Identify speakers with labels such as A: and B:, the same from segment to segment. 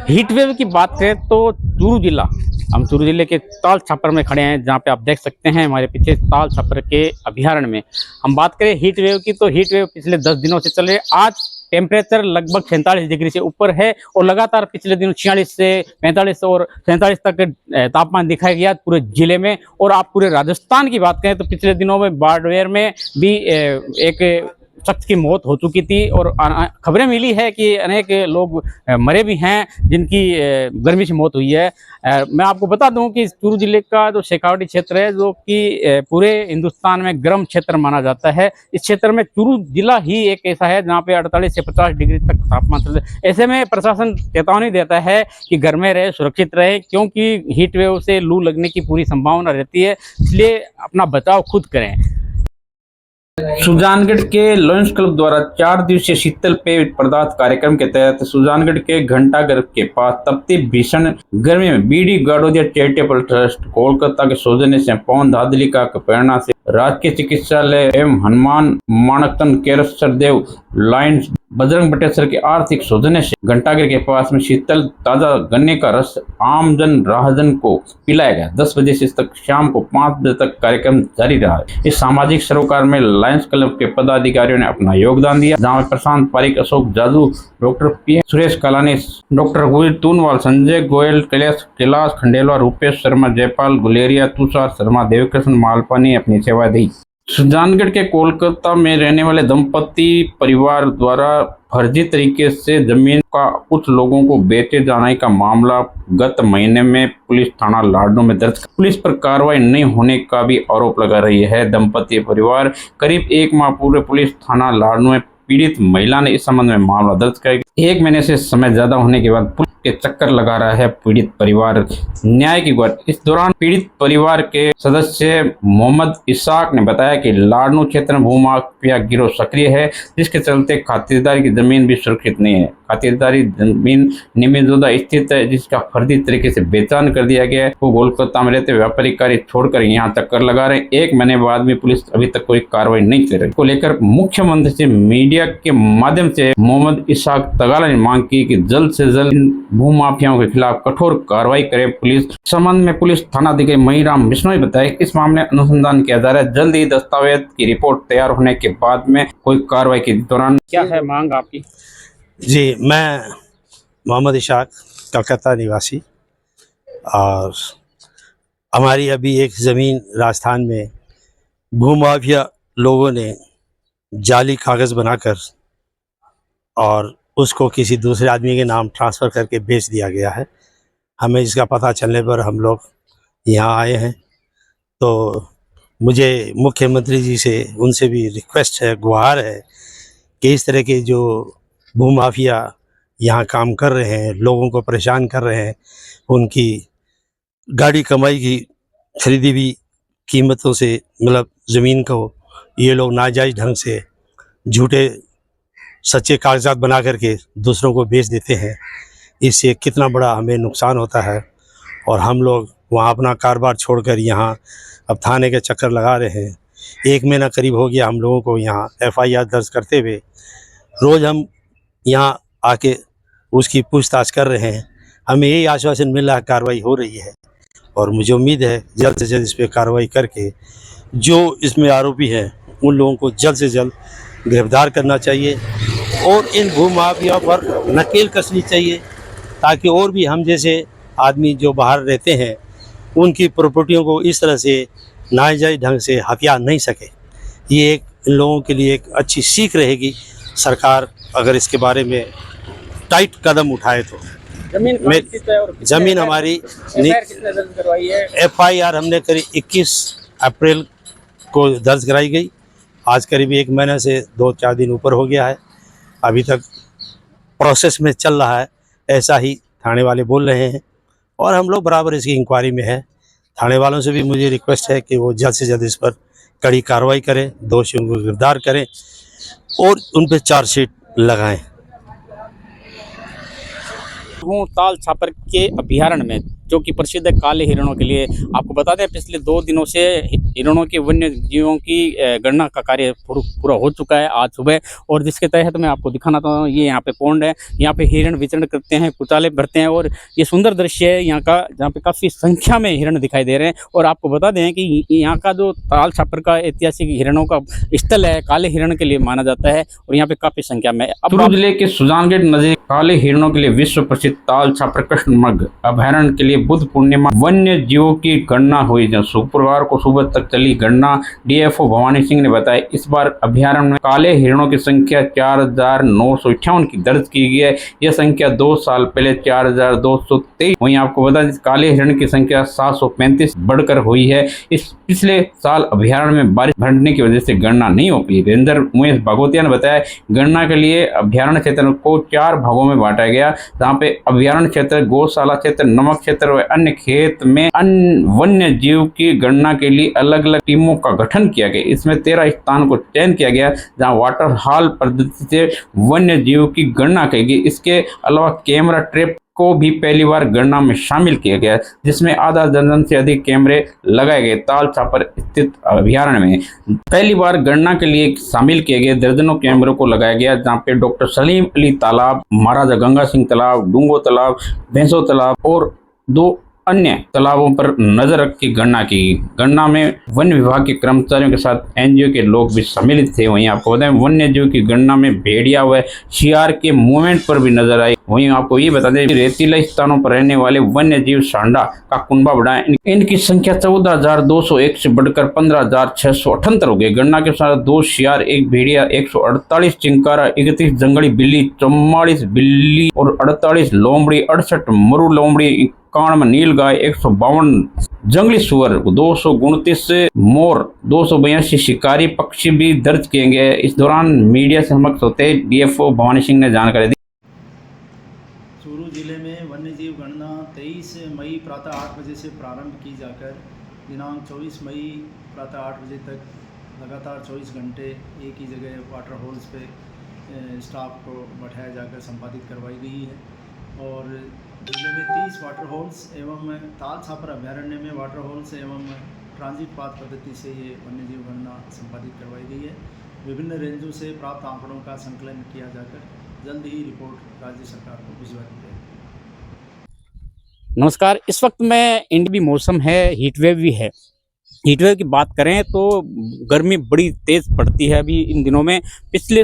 A: Heat wave की बात करें तो चूरू जिला, हम चूरू जिले के ताल छापर में खड़े हैं, जहां पे आप देख सकते हैं हमारे पीछे ताल छापर के अभयारण्य में। हम बात करें हीट वेव की, तो हीट वेव पिछले 10 दिनों से चल रहे। आज टेम्परेचर लगभग 47 डिग्री से ऊपर है और लगातार पिछले दिनों 46 से 45 और 47 तक तापमान दिखाया गया पूरे जिले में। और आप पूरे राजस्थान की बात करें तो पिछले दिनों में बाड़मेर में भी एक शख्स की मौत हो चुकी थी और खबरें मिली है कि अनेक लोग मरे भी हैं जिनकी गर्मी से मौत हुई है। मैं आपको बता दूं कि चूरू जिले का जो शेखावाटी क्षेत्र है, जो कि पूरे हिंदुस्तान में गर्म क्षेत्र माना जाता है, इस क्षेत्र में चूरू जिला ही एक ऐसा है जहां पे 48 से 50 डिग्री तक तापमान चलता है। ऐसे में प्रशासन चेतावनी देता है कि घर में रहे, सुरक्षित रहे, क्योंकि हीट वेव से लू लगने की पूरी संभावना रहती है, इसलिए अपना बचाव खुद करें। सुजानगढ़ के लॉयंस क्लब द्वारा 4 दिवसीय शीतल पेय पदार्थ कार्यक्रम के तहत सुजानगढ़ के घंटाघर के पास तपती भीषण गर्मी में BD Gadodia charitable trust Kolkata के सौजन्य से पवन धादलिका की प्रेरणा से राजकीय चिकित्सालय एवं हनुमान माणकचंद केरसर देव लायंस बजरंग बटेसर के आर्थिक सौजन्य से घंटाघर के पास में शीतल ताजा गन्ने का रस आमजन राहजन को पिलाया गया। 10 बजे से तक शाम को 5 बजे तक कार्यक्रम जारी रहा। इस सामाजिक सरोकार में लायंस क्लब के पदाधिकारियों ने अपना योगदान दिया, जहां प्रशांत Pareek, Ashok Jadu, doctor P Suresh Kalani, doctor Govil Toonwal, Sanjay Goyal, Kailash Khandelwal, Rupesh Sharma, Jaipal Guleria, Tushar Sharma, Devkrishna Malpani अपनी सेवा दी। सुजानगढ़ के कोलकाता में रहने वाले दंपति परिवार द्वारा फर्जी तरीके से जमीन का कुछ लोगों को बेचे जाने का मामला गत महीने में पुलिस थाना लाडनू में दर्ज, पुलिस पर कार्रवाई नहीं होने का भी आरोप लगा रही है। दंपति परिवार करीब 1 माह पूर्व पुलिस थाना लाडनू में पीड़ित महिला ने इस संबंध में मामला दर्ज किया। 1 महीने से समय ज्यादा होने के बाद पुलिस के चक्कर लगा रहा है पीड़ित परिवार न्याय की गुहार। इस दौरान पीड़ित परिवार के सदस्य मोहम्मद इसाक ने बताया कि लाडनू क्षेत्र में भूमाफिया गिरोह सक्रिय है, जिसके चलते खातिरदारी की जमीन भी सुरक्षित नहीं है। खातिरदारी जमीन निमिजोदा स्थित है, जिसका फर्जी तरीके से बेचान कर दिया गया है। वो कोलकाता में रहते व्यापारी कार्य छोड़कर यहाँ चक्कर लगा रहे। 1 महीने बाद भी पुलिस अभी तक कोई कार्रवाई नहीं कर रही। को लेकर मुख्यमंत्री से मीडिया के माध्यम से मोहम्मद इसाक तगाला ने मांग की कि जल्द से जल्द भूमाफियाओं के खिलाफ कठोर कार्रवाई करे पुलिस। संबंध में पुलिस थानाधिकारी महीराम बिश्नोई बताया कि इस मामले में अनुसंधान किया जा रहा है। जल्द ही दस्तावेज की रिपोर्ट तैयार होने के बाद में कोई कार्रवाई के दौरान क्या है मांग आपकी?
B: जी, मैं मोहम्मद इशाक, कलकत्ता निवासी, और हमारी अभी एक ज़मीन राजस्थान में भूमाफिया लोगों ने जाली कागज़ बनाकर और उसको किसी दूसरे आदमी के नाम ट्रांसफ़र करके बेच दिया गया है। हमें इसका पता चलने पर हम लोग यहाँ आए हैं। तो मुझे मुख्यमंत्री जी से, उनसे भी रिक्वेस्ट है, गुहार है कि इस तरह के जो भूमाफिया यहाँ काम कर रहे हैं, लोगों को परेशान कर रहे हैं, उनकी गाड़ी कमाई की खरीदी हुई कीमतों से, मतलब ज़मीन को ये लोग नाजायज़ ढंग से झूठे सच्चे कागजात बना करके दूसरों को बेच देते हैं। इससे कितना बड़ा हमें नुकसान होता है। और हम लोग वहाँ अपना कारोबार छोड़कर यहाँ अब थाने के चक्कर लगा रहे हैं। 1 महीना करीब हो गया हम लोगों को यहाँ FIR दर्ज करते हुए। रोज़ हम यहाँ आके उसकी पूछताछ कर रहे हैं। हमें यही आश्वासन मिल रहा है कार्रवाई हो रही है, और मुझे उम्मीद है जल्द से जल्द इस पर कार्रवाई करके जो इसमें आरोपी हैं उन लोगों को जल्द से जल्द गिरफ्तार करना चाहिए और इन भूमाफिया पर नकेल कसनी चाहिए, ताकि और भी हम जैसे आदमी जो बाहर रहते हैं उनकी प्रॉपर्टियों को इस तरह से नाजायज़ ढंग से हथिया नहीं सके। ये एक इन लोगों के लिए एक अच्छी सीख रहेगी। सरकार अगर इसके बारे में टाइट कदम उठाए तो। जमीन हमारी FIR हमने करीब 21 अप्रैल को दर्ज कराई गई। आज करीब 1 महीने से 2-4 दिन ऊपर हो गया है। अभी तक प्रोसेस में चल रहा है, ऐसा ही थाने वाले बोल रहे हैं, और हम लोग बराबर इसकी इंक्वायरी में है। थाने वालों से भी मुझे रिक्वेस्ट है कि वो जल्द से जल्द इस पर कड़ी कार्रवाई करें, दोषियों को गिरफ्तार करें और उन पर चार्जशीट लगाएं।
A: हूँ ताल छापर के अभयारण्य में,
C: जो कि प्रसिद्ध है काले हिरणों के लिए। आपको बता दें पिछले 2 दिनों से हिरणों के वन्य जीवों की गणना का कार्य पूरा हो चुका है आज सुबह, और जिसके तहत मैं आपको दिखाना चाहता हूँ, ये यहाँ पे पौंड है, यहाँ पे हिरण विचरण करते हैं, कुचाले भरते हैं, और ये सुंदर दृश्य है यहाँ का, जहाँ पे काफ़ी संख्या में हिरण दिखाई दे रहे हैं। और आपको बता दें कि यहाँ का जो ताल छापर का ऐतिहासिक हिरणों का स्थल है, काले हिरण के लिए माना जाता है, और यहाँ पे काफ़ी संख्या में।
A: चूरू जिले के सुजानगढ़ नजदीक काले हिरणों के लिए विश्व प्रसिद्ध ताल छापर कृष्णमृग अभयारण्य के लिए बुध पूर्णिमा वन्य जीवों की गणना हुई। जो शुक्रवार को सुबह तक चली गणना, डीएफओ भवानी सिंह ने बताया, इस बार अभयारण्य में काले हिरणों की संख्या 4,958 की दर्ज की गई है। यह संख्या 2 साल पहले 4,223। वहीं आपको बता दें काले हिरण की संख्या 735 बढ़कर हुई है। इस पिछले साल अभयारण्य में बारिश बढ़ने की वजह से गणना नहीं हो पाई। रेंजर उमेश भगोतिया ने बताया, गणना के लिए अभयारण्य क्षेत्र को 4 भागों में बांटा गया, जहाँ पे अभयारण्य क्षेत्र, गौशाला क्षेत्र, नमक क्षेत्र व अन्य खेत में अन्य वन्य जीव की गणना के लिए अलग अलग टीमों का गठन किया गया। इसमें 13 स्थान को चयन किया गया जहाँ वाटर हॉल पद्धति से वन्य जीव की गणना की गई। इसके अलावा कैमरा ट्रैप को भी पहली बार गणना में शामिल किया गया, जिसमें आधा दर्जन से अधिक कैमरे लगाए गए। ताल छापर स्थित अभयारण्य में पहली बार गणना के लिए शामिल किए गए दर्जनों कैमरों को लगाया गया, जहां पे डॉक्टर सलीम अली तालाब, महाराजा गंगा सिंह तालाब, डूंगो तालाब, भैंसो तालाब और 2 अन्य तालाबों पर नजर रख के गणना की। गणना में वन विभाग के कर्मचारियों के साथ एनजीओ के लोग भी सम्मिलित थे। वहीं आपको बताएं वन्य जीव की गणना में भेड़िया व शियार के मूवमेंट पर भी नजर आई। वहीं आपको ये बता दें रेतीला स्थानों पर रहने वाले वन्य जीव सांडा का कुनबा बढ़ा, इनकी संख्या 14,201 से बढ़कर 15,678 हो गई। गणना के साथ 2 शियार, 1 भेड़िया, 148 चिंकारा, 31 जंगली बिल्ली, 44 बिल्ली और 48 लोमड़ी, 68 मरु लोमड़ी, 91 नीलगाय, 152 जंगली सुअर, 229 मोर, 282 शिकारी पक्षी भी दर्ज किए गए। इस दौरान मीडिया से समक्ष होते डीएफओ भवानी सिंह ने जानकारी दी।
D: चूरू जिले में वन्यजीव गणना 23 मई प्रातः 8 बजे से प्रारंभ की जाकर दिनांक 24 मई प्रातः 8 बजे तक लगातार 24 घंटे एक ही जगह वाटर होल्स पे स्टाफ को बैठाया जाकर संपादित करवाई गई है। और जिले में 30 वाटर होल्स एवं ताल छापर अभयारण्य में वाटर होल्स एवं ट्रांजिट पाथ पद्धति से ये वन्यजीव गणना संपादित करवाई गई है। विभिन्न रेंजों से प्राप्त आंकड़ों का संकलन किया जाकर जल्द ही रिपोर्ट राज्य सरकार को भिजवा दी जाएगी।
C: नमस्कार, इस वक्त में इंडी मौसम है, हीटवेव भी है। हीटवेव की बात करें तो गर्मी बड़ी तेज़ पड़ती है अभी इन दिनों में। पिछले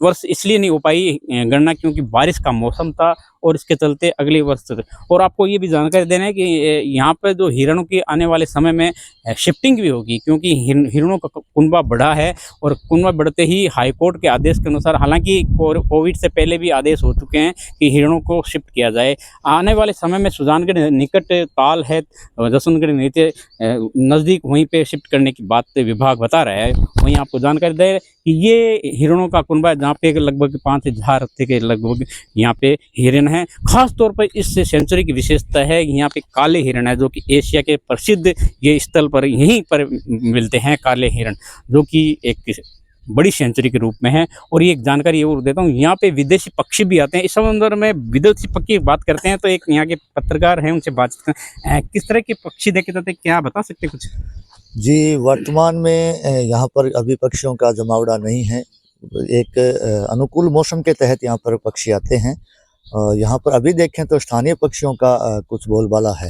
C: वर्ष इसलिए नहीं हो पाई गणना क्योंकि बारिश का मौसम था, और इसके चलते अगले वर्ष। और आपको ये भी जानकारी देना है कि यहाँ पर जो हिरणों की आने वाले समय में शिफ्टिंग भी होगी, क्योंकि हिरणों का कुनबा बढ़ा है, और कुनबा बढ़ते ही हाईकोर्ट के आदेश के अनुसार, हालांकि कोविड से पहले भी आदेश हो चुके हैं कि हिरणों को शिफ्ट किया जाए। आने वाले समय में सुजानगढ़ निकट ताल है, जसवंतगढ़ नीचे नज़दीक, वहीं पे शिफ्ट करने की बात विभाग बता रहा है। वहीं आपको जानकारी दे कि ये हिरणों का कुनबा जहाँ पे लगभग 5,000 के लगभग यहाँ पे हिरण हैं। खास तौर पर इस सेंचुरी की विशेषता है यहाँ पे काले हिरण है, जो कि एशिया के प्रसिद्ध ये स्थल पर यहीं पर मिलते हैं काले हिरण, जो कि एक बड़ी सेंचुरी के रूप में है। और ये एक जानकारी ये और देता हूँ, यहाँ पे विदेशी पक्षी भी आते हैं। इस संदर्भ में विदेशी पक्षी की बात करते हैं तो एक यहाँ के पत्रकार हैं, उनसे बातचीत करते हैं। किस तरह के पक्षी देखे जाते हैं, क्या बता सकते कुछ?
E: जी, वर्तमान में यहाँ पर अभी पक्षियों का जमावड़ा नहीं है। एक अनुकूल मौसम के तहत यहाँ पर पक्षी आते हैं। यहाँ पर अभी देखें तो स्थानीय पक्षियों का कुछ बोलबाला है,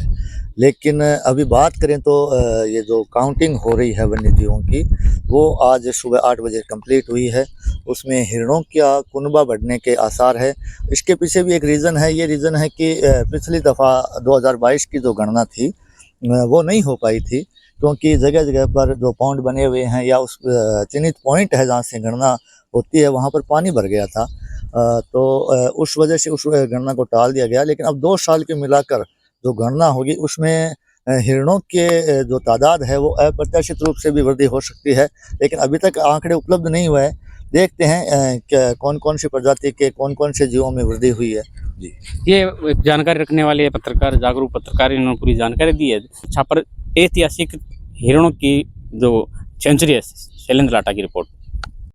E: लेकिन अभी बात करें तो ये जो काउंटिंग हो रही है वन्यजीवों की, वो आज सुबह 8 बजे कंप्लीट हुई है। उसमें हिरणों का कुनबा बढ़ने के आसार है। इसके पीछे भी एक रीज़न है। ये रीज़न है कि पिछली दफ़ा 2022 की जो गणना थी वो नहीं हो पाई थी, क्योंकि जगह जगह पर जो पॉन्ड बने हुए हैं या उस चिन्हित पॉइंट है जहाँ से गणना होती है, वहाँ पर पानी भर गया था। तो उस वजह से उस गणना को टाल दिया गया। लेकिन अब 2 साल के मिलाकर जो गणना होगी उसमें हिरणों के जो तादाद है वो अप्रत्याशित रूप से भी वृद्धि हो सकती है, लेकिन अभी तक आंकड़े उपलब्ध नहीं हुए हैं। देखते हैं कि कौन कौन सी प्रजाति के कौन कौन से जीवों में वृद्धि हुई है। जी,
C: ये जानकारी रखने वाले पत्रकार, जागरूक पत्रकार, इन्होंने पूरी जानकारी दी है। छापर ऐतिहासिक हिरणों की जो सेंचुरी है, शैलेंद्र लाटा की रिपोर्ट।